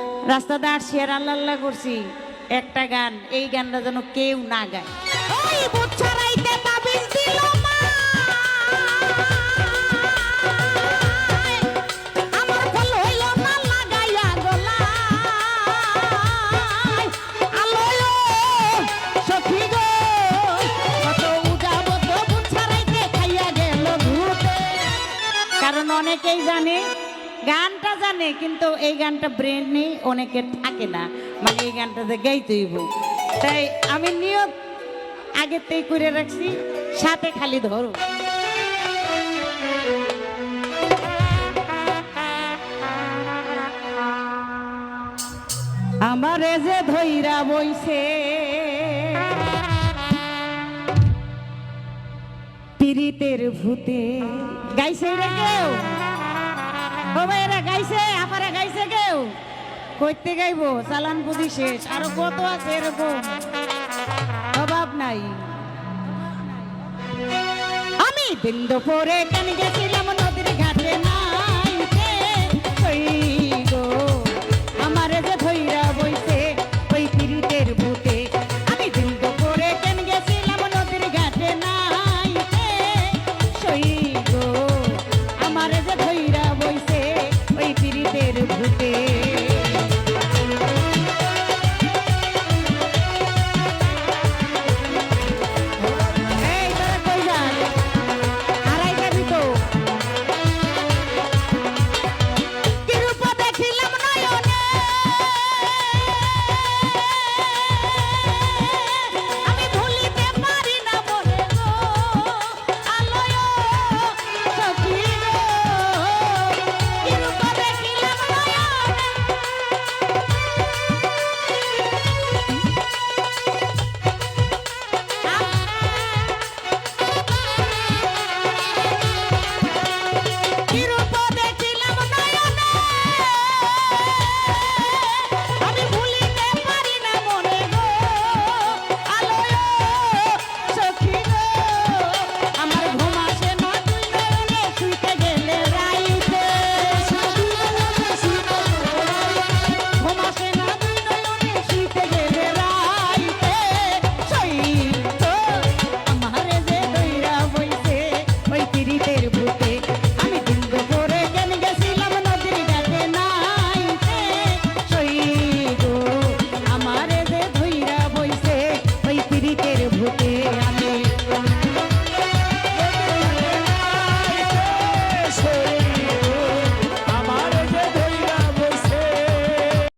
রাস্তাতে আসছি আর আল্লাহ আল্লাহ করছি একটা গান, এই গানটা যেন কেউ না গায়। ওই বুট ছড়াইতে তাবিজ দিল মা, আমার ফল হইল না লাগাইয়া গলায়। আলোয় সখী গো কত উজাব তো বুট ছড়াইতে খাইয়া গেল ভূতে। কারণ অনেকেই জানে, গানটা জানে, কিন্তু এই গানটা ব্রেন নেই, অনেকের থাকে না, মানে এই গানটাতে গাইতেইব। তাই আমি নিয়ত আগেতেই করে রাখছি, সাথে খালি ধরো। আমারে যে ধইরা বইছে পীড়িতের ভূতে। গাইছে রে কেউ? ও ভাইরা গাইছে? আমারে গাইছে কেউ? কইতে গাইবো, চালান পুঁজি শেষ, আরো কত আছে এরকম, অভাব নাই। আমি বিন্দু পরে কেন গেছিলাম নদীর ঘাটে নাইতে, ওই